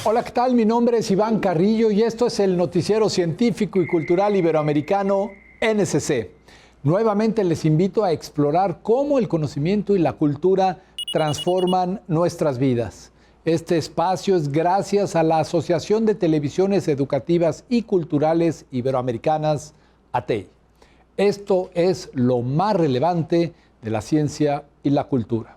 Hola, ¿qué tal? Mi nombre es Iván Carrillo y esto es el Noticiero Científico y Cultural Iberoamericano, NSC. Nuevamente les invito a explorar cómo el conocimiento y la cultura transforman nuestras vidas. Este espacio es gracias a la Asociación de Televisiones Educativas y Culturales Iberoamericanas, ATEI. Esto es lo más relevante de la ciencia y la cultura.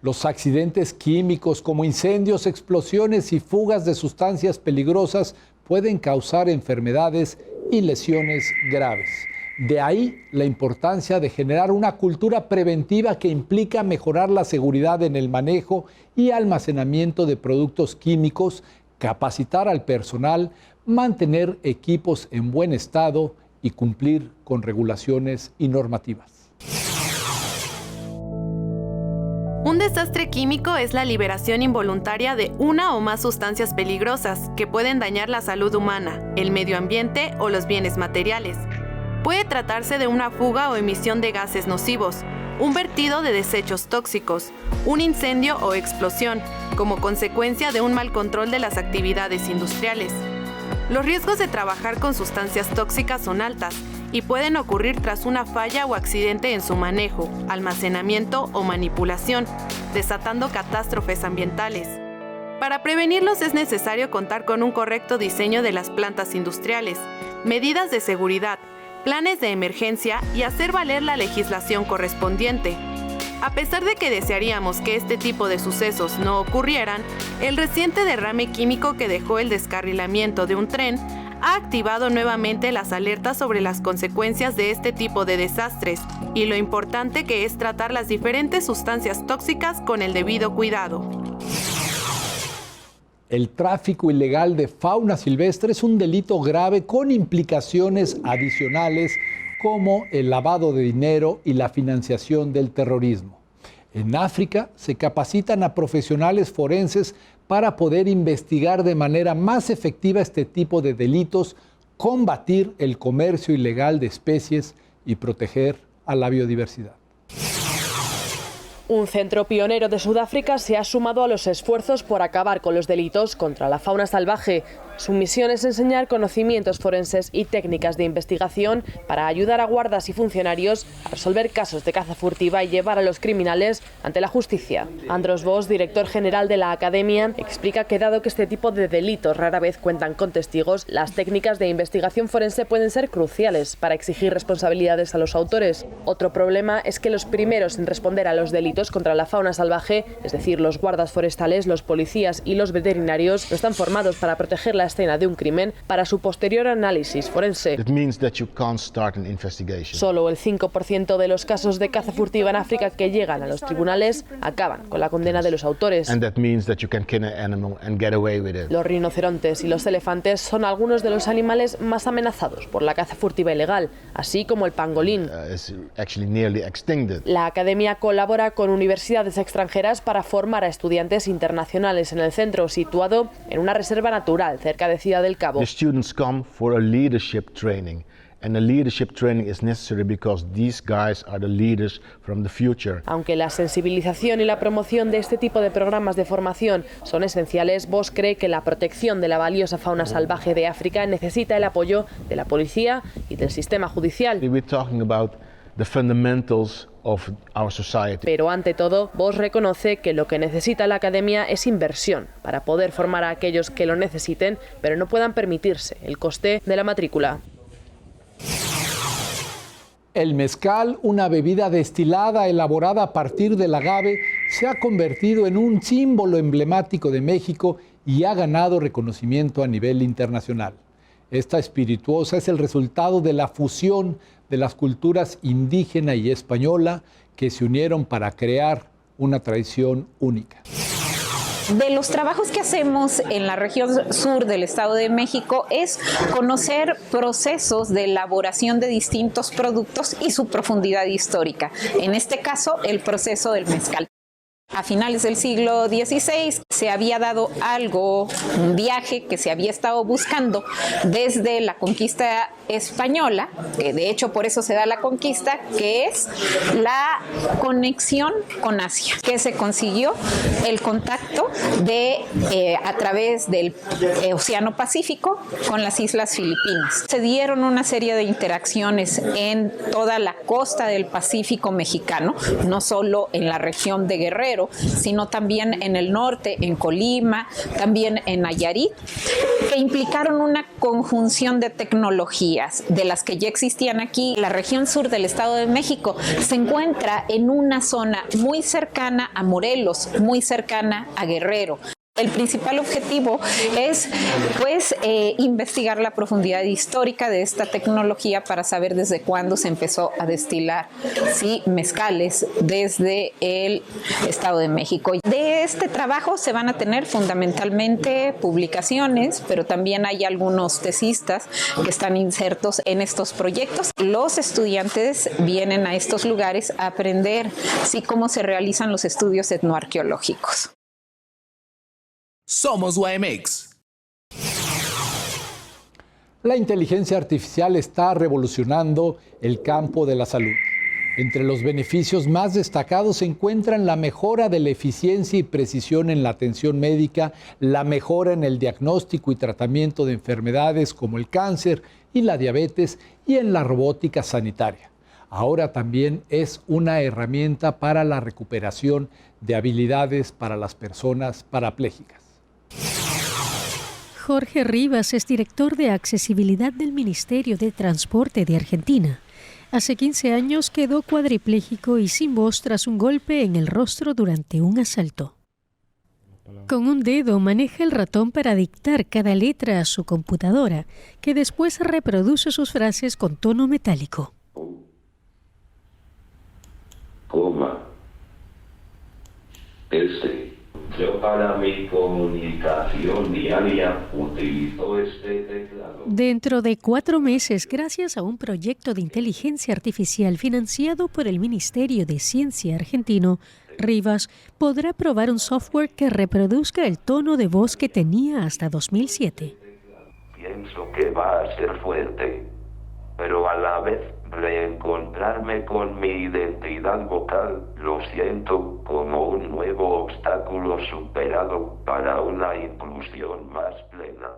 Los accidentes químicos como incendios, explosiones y fugas de sustancias peligrosas pueden causar enfermedades y lesiones graves. De ahí la importancia de generar una cultura preventiva que implica mejorar la seguridad en el manejo y almacenamiento de productos químicos, capacitar al personal, mantener equipos en buen estado y cumplir con regulaciones y normativas. Un desastre químico es la liberación involuntaria de una o más sustancias peligrosas que pueden dañar la salud humana, el medio ambiente o los bienes materiales. Puede tratarse de una fuga o emisión de gases nocivos, un vertido de desechos tóxicos, un incendio o explosión, como consecuencia de un mal control de las actividades industriales. Los riesgos de trabajar con sustancias tóxicas son altas y pueden ocurrir tras una falla o accidente en su manejo, almacenamiento o manipulación, desatando catástrofes ambientales. Para prevenirlos es necesario contar con un correcto diseño de las plantas industriales, medidas de seguridad, planes de emergencia y hacer valer la legislación correspondiente. A pesar de que desearíamos que este tipo de sucesos no ocurrieran, el reciente derrame químico que dejó el descarrilamiento de un tren ha activado nuevamente las alertas sobre las consecuencias de este tipo de desastres y lo importante que es tratar las diferentes sustancias tóxicas con el debido cuidado. El tráfico ilegal de fauna silvestre es un delito grave con implicaciones adicionales como el lavado de dinero y la financiación del terrorismo. En África se capacitan a profesionales forenses para poder investigar de manera más efectiva este tipo de delitos, combatir el comercio ilegal de especies y proteger a la biodiversidad. Un centro pionero de Sudáfrica se ha sumado a los esfuerzos por acabar con los delitos contra la fauna salvaje. Su misión es enseñar conocimientos forenses y técnicas de investigación para ayudar a guardas y funcionarios a resolver casos de caza furtiva y llevar a los criminales ante la justicia. Andros Vos, director general de la academia, explica que dado que este tipo de delitos rara vez cuentan con testigos, las técnicas de investigación forense pueden ser cruciales para exigir responsabilidades a los autores. Otro problema es que los primeros en responder a los delitos contra la fauna salvaje, es decir, los guardas forestales, los policías y los veterinarios, no están formados para proteger la escena de un crimen para su posterior análisis forense. Solo el 5% de los casos de caza furtiva en África que llegan a los tribunales acaban con la condena de los autores. Los rinocerontes y los elefantes son algunos de los animales más amenazados por la caza furtiva ilegal, así como el pangolín. La academia colabora con universidades extranjeras para formar a estudiantes internacionales en el centro, situado en una reserva natural cerca de Ciudad del Cabo. The students come for a leadership training, and the leadership training is necessary because these guys are the leaders from the future. Aunque la sensibilización y la promoción de este tipo de programas de formación son esenciales, Vos cree que la protección de la valiosa fauna salvaje de África necesita el apoyo de la policía y del sistema judicial. We're talking about the fundamentals of our society. Pero ante todo, Vos reconoce que lo que necesita la academia es inversión para poder formar a aquellos que lo necesiten, pero no puedan permitirse el coste de la matrícula. El mezcal, una bebida destilada elaborada a partir del agave, se ha convertido en un símbolo emblemático de México y ha ganado reconocimiento a nivel internacional. Esta espirituosa es el resultado de la fusión de las culturas indígena y española que se unieron para crear una tradición única. De los trabajos que hacemos en la región sur del Estado de México es conocer procesos de elaboración de distintos productos y su profundidad histórica. En este caso, el proceso del mezcal. A finales del siglo XVI se había dado un viaje que se había estado buscando desde la conquista española, que de hecho por eso se da la conquista, que es la conexión con Asia, que se consiguió el contacto a través del Océano Pacífico con las Islas Filipinas. Se dieron una serie de interacciones en toda la costa del Pacífico mexicano, no solo en la región de Guerrero, sino también en el norte, en Colima, también en Nayarit, que implicaron una conjunción de tecnologías de las que ya existían aquí. La región sur del Estado de México se encuentra en una zona muy cercana a Morelos, muy cercana a Guerrero. El principal objetivo es, investigar la profundidad histórica de esta tecnología para saber desde cuándo se empezó a destilar mezcales desde el Estado de México. De este trabajo se van a tener fundamentalmente publicaciones, pero también hay algunos tesistas que están insertos en estos proyectos. Los estudiantes vienen a estos lugares a aprender cómo se realizan los estudios etnoarqueológicos. Somos UAMX. La inteligencia artificial está revolucionando el campo de la salud. Entre los beneficios más destacados se encuentran la mejora de la eficiencia y precisión en la atención médica, la mejora en el diagnóstico y tratamiento de enfermedades como el cáncer y la diabetes y en la robótica sanitaria. Ahora también es una herramienta para la recuperación de habilidades para las personas parapléjicas. Jorge Rivas es director de accesibilidad del Ministerio de Transporte de Argentina. Hace 15 años quedó cuadripléjico y sin voz tras un golpe en el rostro durante un asalto. Con un dedo maneja el ratón para dictar cada letra a su computadora, que después reproduce sus frases con tono metálico. Coma. Yo para mi comunicación diaria utilizo este teclado. Dentro de 4 meses, gracias a un proyecto de inteligencia artificial financiado por el Ministerio de Ciencia argentino, Rivas podrá probar un software que reproduzca el tono de voz que tenía hasta 2007. Pienso que va a ser fuerte, pero a la vez reencontrarme con mi identidad vocal, lo siento como un nuevo obstáculo superado para una inclusión más plena.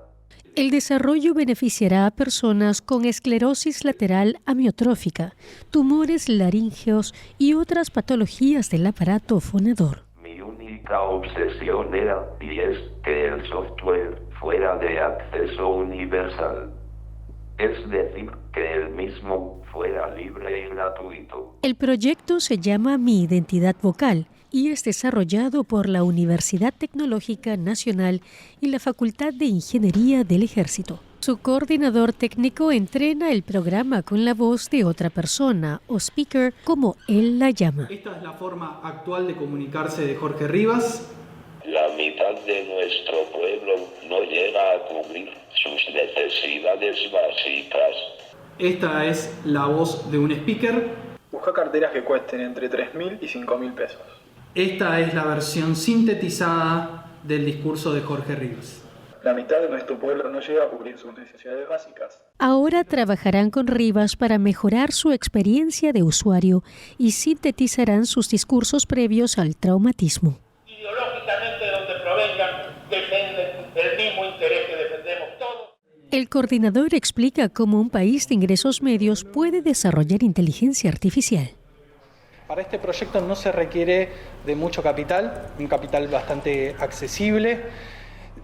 El desarrollo beneficiará a personas con esclerosis lateral amiotrófica, tumores laríngeos y otras patologías del aparato fonador. Mi única obsesión era, y es, que el software fuera de acceso universal. Es decir, que el mismo fuera libre y gratuito. El proyecto se llama Mi Identidad Vocal y es desarrollado por la Universidad Tecnológica Nacional y la Facultad de Ingeniería del Ejército. Su coordinador técnico entrena el programa con la voz de otra persona, o speaker, como él la llama. Esta es la forma actual de comunicarse de Jorge Rivas. La mitad de nuestro pueblo no llega a cubrir sus necesidades básicas. Esta es la voz de un speaker. Busca carteras que cuesten entre 3.000 y 5.000 pesos. Esta es la versión sintetizada del discurso de Jorge Rivas. La mitad de nuestro pueblo no llega a cubrir sus necesidades básicas. Ahora trabajarán con Rivas para mejorar su experiencia de usuario y sintetizarán sus discursos previos al traumatismo. Ideológicamente, de donde provengan, defienden el mismo interés que defendemos todos. El coordinador explica cómo un país de ingresos medios puede desarrollar inteligencia artificial. Para este proyecto no se requiere de mucho capital, un capital bastante accesible,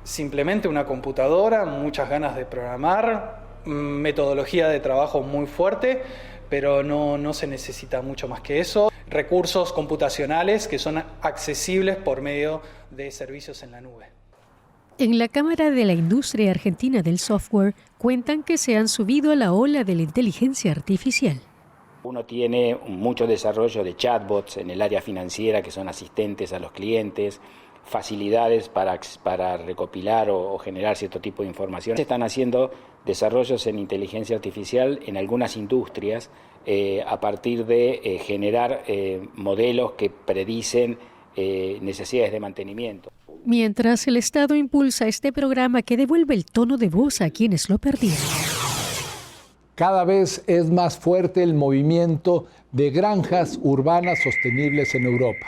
simplemente una computadora, muchas ganas de programar, metodología de trabajo muy fuerte, pero no se necesita mucho más que eso. Recursos computacionales que son accesibles por medio de servicios en la nube. En la Cámara de la Industria Argentina del Software cuentan que se han subido a la ola de la inteligencia artificial. Uno tiene mucho desarrollo de chatbots en el área financiera que son asistentes a los clientes, facilidades para recopilar o generar cierto tipo de información. Se están haciendo desarrollos en inteligencia artificial en algunas industrias a partir de generar modelos que predicen necesidades de mantenimiento. Mientras el Estado impulsa este programa que devuelve el tono de voz a quienes lo perdieron. Cada vez es más fuerte el movimiento de granjas urbanas sostenibles en Europa.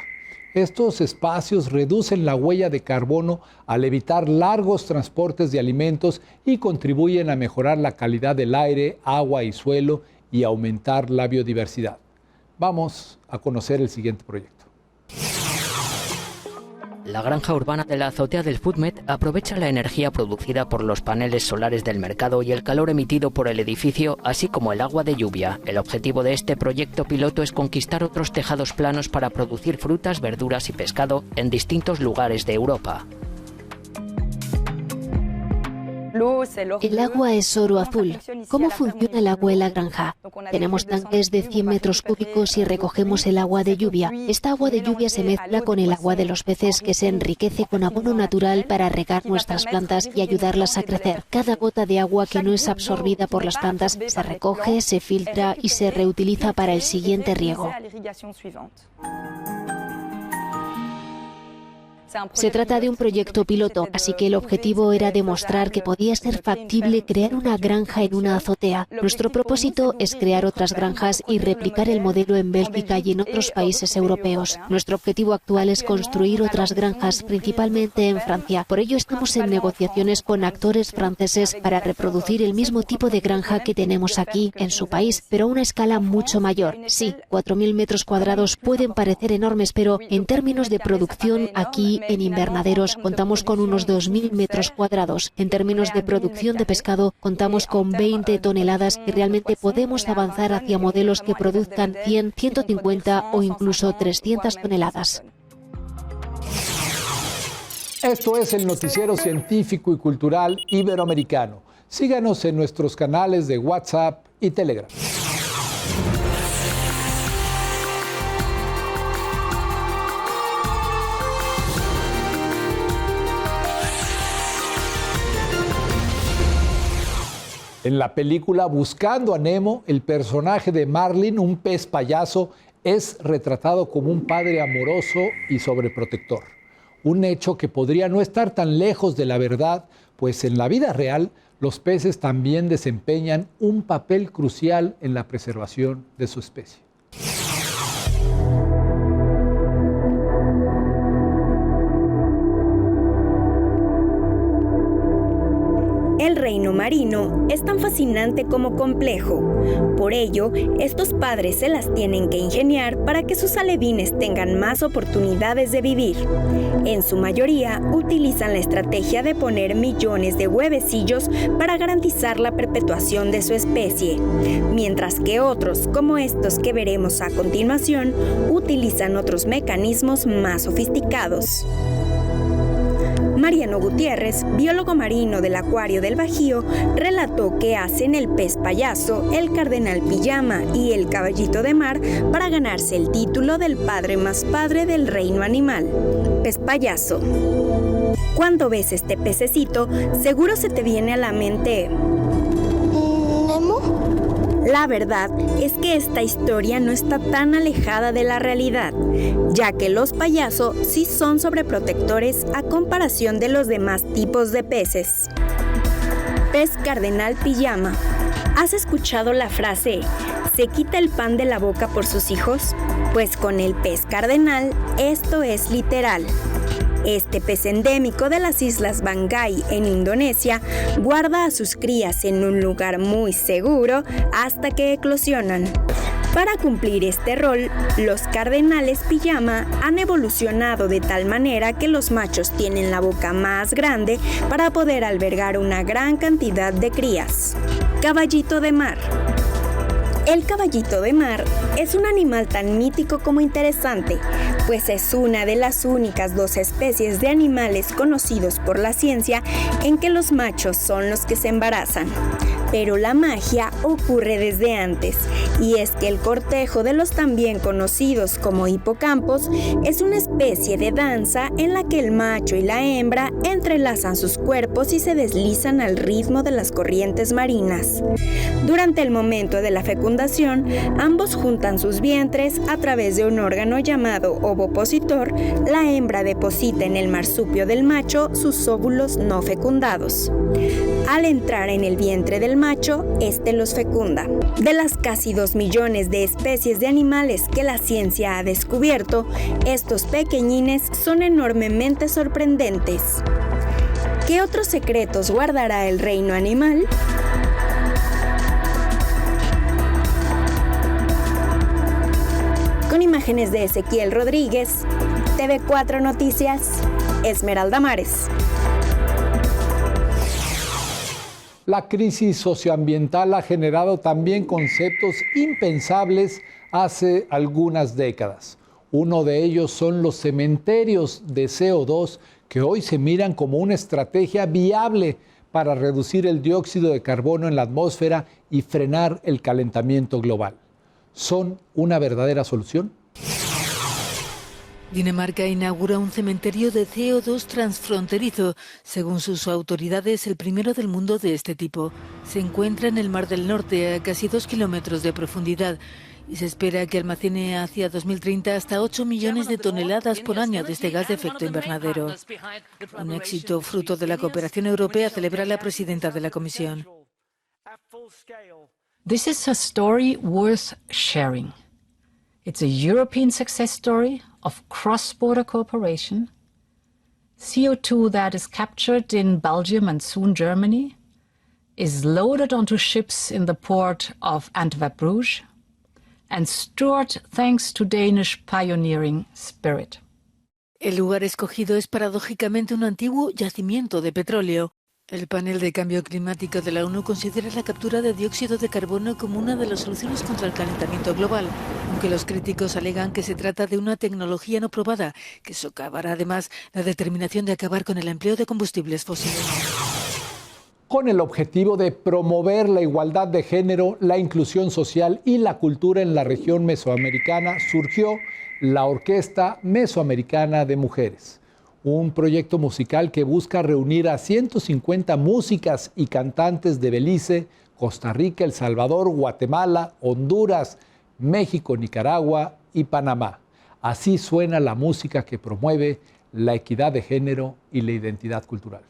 Estos espacios reducen la huella de carbono al evitar largos transportes de alimentos y contribuyen a mejorar la calidad del aire, agua y suelo y aumentar la biodiversidad. Vamos a conocer el siguiente proyecto. La granja urbana de la azotea del FoodMed aprovecha la energía producida por los paneles solares del mercado y el calor emitido por el edificio, así como el agua de lluvia. El objetivo de este proyecto piloto es conquistar otros tejados planos para producir frutas, verduras y pescado en distintos lugares de Europa. El agua es oro azul. ¿Cómo funciona el agua en la granja? Tenemos tanques de 100 metros cúbicos y recogemos el agua de lluvia. Esta agua de lluvia se mezcla con el agua de los peces que se enriquece con abono natural para regar nuestras plantas y ayudarlas a crecer. Cada gota de agua que no es absorbida por las plantas se recoge, se filtra y se reutiliza para el siguiente riego. Se trata de un proyecto piloto, así que el objetivo era demostrar que podía ser factible crear una granja en una azotea. Nuestro propósito es crear otras granjas y replicar el modelo en Bélgica y en otros países europeos. Nuestro objetivo actual es construir otras granjas, principalmente en Francia. Por ello estamos en negociaciones con actores franceses para reproducir el mismo tipo de granja que tenemos aquí, en su país, pero a una escala mucho mayor. Sí, 4.000 metros cuadrados pueden parecer enormes, pero en términos de producción aquí, en invernaderos, contamos con unos 2.000 metros cuadrados. En términos de producción de pescado, contamos con 20 toneladas y realmente podemos avanzar hacia modelos que produzcan 100, 150 o incluso 300 toneladas. Esto es el noticiero científico y cultural iberoamericano. Síganos en nuestros canales de WhatsApp y Telegram. En la película Buscando a Nemo, el personaje de Marlin, un pez payaso, es retratado como un padre amoroso y sobreprotector. Un hecho que podría no estar tan lejos de la verdad, pues en la vida real los peces también desempeñan un papel crucial en la preservación de su especie. El reino marino es tan fascinante como complejo. Por ello, estos padres se las tienen que ingeniar para que sus alevines tengan más oportunidades de vivir. En su mayoría, utilizan la estrategia de poner millones de huevecillos para garantizar la perpetuación de su especie, mientras que otros, como estos que veremos a continuación, utilizan otros mecanismos más sofisticados. Mariano Gutiérrez, biólogo marino del Acuario del Bajío, relató qué hacen el pez payaso, el cardenal pijama y el caballito de mar para ganarse el título del padre más padre del reino animal. Pez payaso. Cuando ves este pececito, seguro se te viene a la mente ¿Nemo? La verdad es que esta historia no está tan alejada de la realidad, ya que los payasos sí son sobreprotectores a comparación de los demás tipos de peces. Pez cardenal pijama. ¿Has escuchado la frase ¿se quita el pan de la boca por sus hijos? Pues con el pez cardenal esto es literal. Este pez endémico de las islas Banggai en Indonesia guarda a sus crías en un lugar muy seguro hasta que eclosionan. Para cumplir este rol, los cardenales pijama han evolucionado de tal manera que los machos tienen la boca más grande para poder albergar una gran cantidad de crías. Caballito de mar. El caballito de mar es un animal tan mítico como interesante, pues es una de las únicas dos especies de animales conocidos por la ciencia en que los machos son los que se embarazan. Pero la magia ocurre desde antes, y es que el cortejo de los también conocidos como hipocampos es una especie de danza en la que el macho y la hembra entrelazan sus cuerpos y se deslizan al ritmo de las corrientes marinas. Durante el momento de la fecundación, ambos juntan sus vientres a través de un órgano llamado ovopositor. La hembra deposita en el marsupio del macho sus óvulos no fecundados. Al entrar en el vientre del macho, este los fecunda. De las casi 2 millones de especies de animales que la ciencia ha descubierto, estos pequeñines son enormemente sorprendentes. ¿Qué otros secretos guardará el reino animal? Con imágenes de Ezequiel Rodríguez, TV4 Noticias, Esmeralda Mares. La crisis socioambiental ha generado también conceptos impensables hace algunas décadas. Uno de ellos son los cementerios de CO2, que hoy se miran como una estrategia viable para reducir el dióxido de carbono en la atmósfera y frenar el calentamiento global. ¿Son una verdadera solución? Dinamarca inaugura un cementerio de CO2 transfronterizo. Según sus autoridades, el primero del mundo de este tipo. Se encuentra en el Mar del Norte, a casi 2 kilómetros de profundidad, y se espera que almacene hacia 2030 hasta 8 millones de toneladas por año de este gas de efecto invernadero. Un éxito fruto de la cooperación europea, celebra la presidenta de la Comisión. This is a story worth sharing. It's a European success story of cross-border cooperation, CO2 that is captured in Belgium and soon Germany, is loaded onto ships in the port of Antwerp-Bruges, and stored thanks to Danish pioneering spirit. El lugar escogido es paradójicamente un antiguo yacimiento de petróleo. El panel de cambio climático de la ONU considera la captura de dióxido de carbono como una de las soluciones contra el calentamiento global, aunque los críticos alegan que se trata de una tecnología no probada, que socavará además la determinación de acabar con el empleo de combustibles fósiles. Con el objetivo de promover la igualdad de género, la inclusión social y la cultura en la región mesoamericana, surgió la Orquesta Mesoamericana de Mujeres, un proyecto musical que busca reunir a 150 músicas y cantantes de Belice, Costa Rica, El Salvador, Guatemala, Honduras, México, Nicaragua y Panamá. Así suena la música que promueve la equidad de género y la identidad cultural.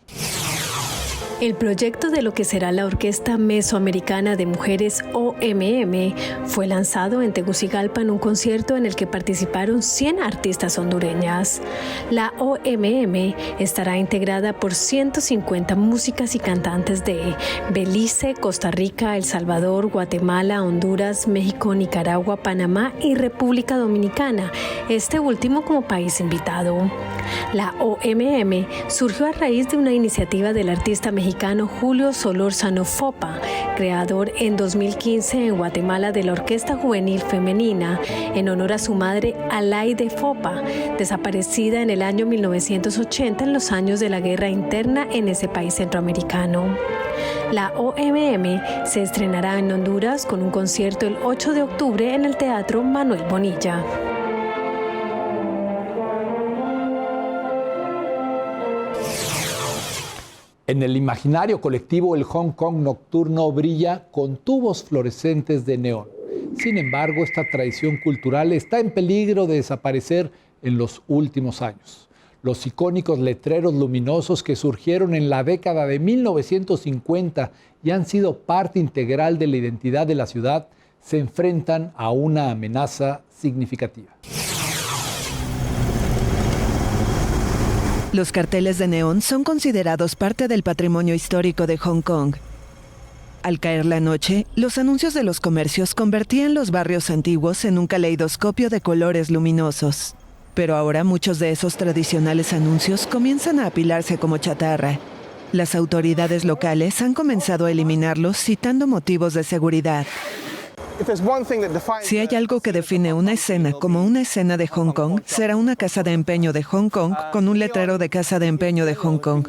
El proyecto de lo que será la Orquesta Mesoamericana de Mujeres, OMM, fue lanzado en Tegucigalpa en un concierto en el que participaron 100 artistas hondureñas. La OMM estará integrada por 150 músicas y cantantes de Belice, Costa Rica, El Salvador, Guatemala, Honduras, México, Nicaragua, Panamá y República Dominicana, este último como país invitado. La OMM surgió a raíz de una iniciativa del artista mexicano Julio Solórzano Fopa, creador en 2015 en Guatemala de la Orquesta Juvenil Femenina, en honor a su madre Alaide Fopa, desaparecida en el año 1980 en los años de la guerra interna en ese país centroamericano. La OMM se estrenará en Honduras con un concierto el 8 de octubre en el Teatro Manuel Bonilla. En el imaginario colectivo, el Hong Kong nocturno brilla con tubos fluorescentes de neón. Sin embargo, esta tradición cultural está en peligro de desaparecer en los últimos años. Los icónicos letreros luminosos que surgieron en la década de 1950 y han sido parte integral de la identidad de la ciudad, se enfrentan a una amenaza significativa. Los carteles de neón son considerados parte del patrimonio histórico de Hong Kong. Al caer la noche, los anuncios de los comercios convertían los barrios antiguos en un caleidoscopio de colores luminosos. Pero ahora muchos de esos tradicionales anuncios comienzan a apilarse como chatarra. Las autoridades locales han comenzado a eliminarlos citando motivos de seguridad. Si hay algo que define una escena como una escena de Hong Kong, será una casa de empeño de Hong Kong con un letrero de casa de empeño de Hong Kong.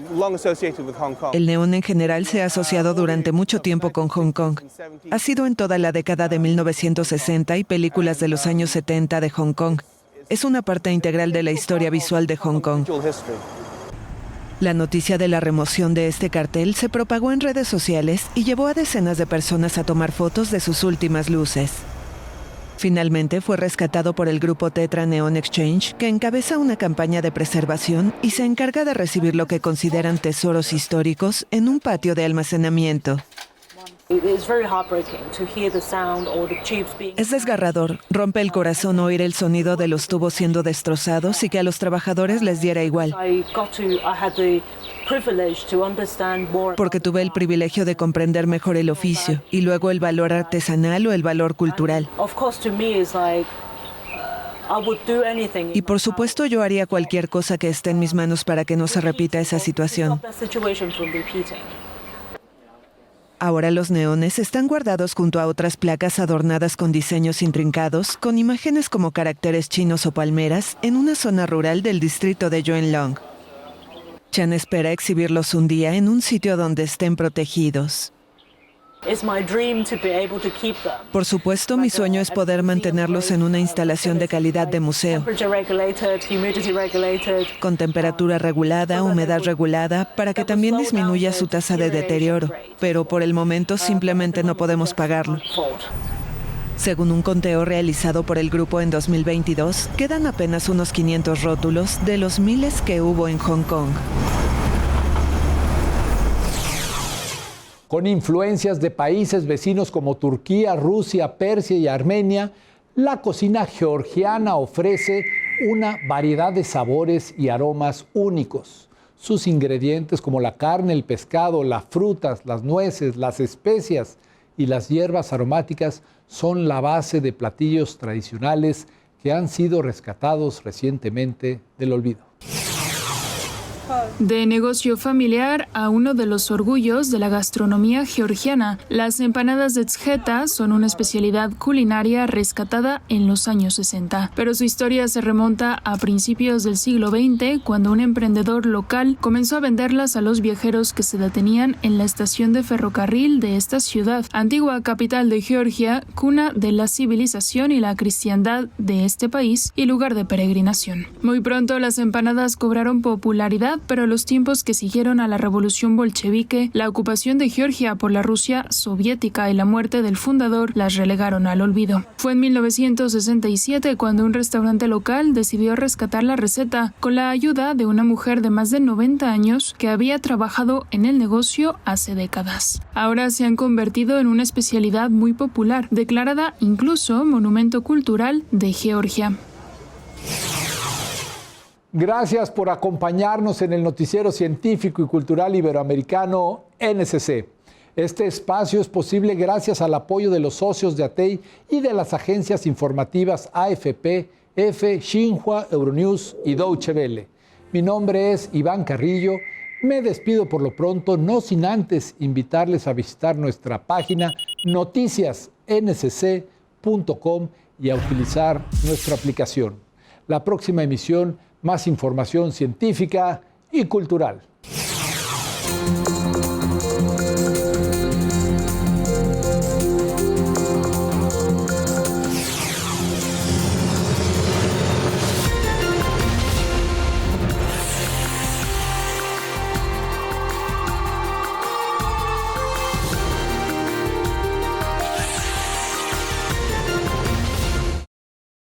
El neón en general se ha asociado durante mucho tiempo con Hong Kong. Ha sido en toda la década de 1960 y películas de los años 70 de Hong Kong. Es una parte integral de la historia visual de Hong Kong. La noticia de la remoción de este cartel se propagó en redes sociales y llevó a decenas de personas a tomar fotos de sus últimas luces. Finalmente fue rescatado por el grupo Tetra Neon Exchange, que encabeza una campaña de preservación y se encarga de recibir lo que consideran tesoros históricos en un patio de almacenamiento. Es desgarrador, rompe el corazón oír el sonido de los tubos siendo destrozados y que a los trabajadores les diera igual. Porque tuve el privilegio de comprender mejor el oficio y luego el valor artesanal o el valor cultural. Y por supuesto yo haría cualquier cosa que esté en mis manos para que no se repita esa situación. Ahora los neones están guardados junto a otras placas adornadas con diseños intrincados, con imágenes como caracteres chinos o palmeras, en una zona rural del distrito de Yuen Long. Chan espera exhibirlos un día en un sitio donde estén protegidos. Por supuesto, mi sueño es poder mantenerlos en una instalación de calidad de museo, con temperatura regulada, humedad regulada, para que también disminuya su tasa de deterioro, pero por el momento simplemente no podemos pagarlo. Según un conteo realizado por el grupo en 2022, quedan apenas unos 500 rótulos de los miles que hubo en Hong Kong. Con influencias de países vecinos como Turquía, Rusia, Persia y Armenia, la cocina georgiana ofrece una variedad de sabores y aromas únicos. Sus ingredientes como la carne, el pescado, las frutas, las nueces, las especias y las hierbas aromáticas son la base de platillos tradicionales que han sido rescatados recientemente del olvido. De negocio familiar a uno de los orgullos de la gastronomía georgiana, las empanadas de tzgeta son una especialidad culinaria rescatada en los años 60. Pero su historia se remonta a principios del siglo XX, cuando un emprendedor local comenzó a venderlas a los viajeros que se detenían en la estación de ferrocarril de esta ciudad, antigua capital de Georgia, cuna de la civilización y la cristiandad de este país y lugar de peregrinación. Muy pronto las empanadas cobraron popularidad, pero los tiempos que siguieron a la revolución bolchevique, la ocupación de Georgia por la Rusia soviética y la muerte del fundador las relegaron al olvido. Fue en 1967 cuando un restaurante local decidió rescatar la receta con la ayuda de una mujer de más de 90 años que había trabajado en el negocio hace décadas. Ahora se han convertido en una especialidad muy popular, declarada incluso Monumento Cultural de Georgia. Gracias por acompañarnos en el noticiero científico y cultural iberoamericano NSC. Este espacio es posible gracias al apoyo de los socios de ATEI y de las agencias informativas AFP, EFE, Xinhua, Euronews y Deutsche Welle. Mi nombre es Iván Carrillo. Me despido por lo pronto, no sin antes invitarles a visitar nuestra página noticiasnsc.com y a utilizar nuestra aplicación. La próxima emisión, más información científica y cultural.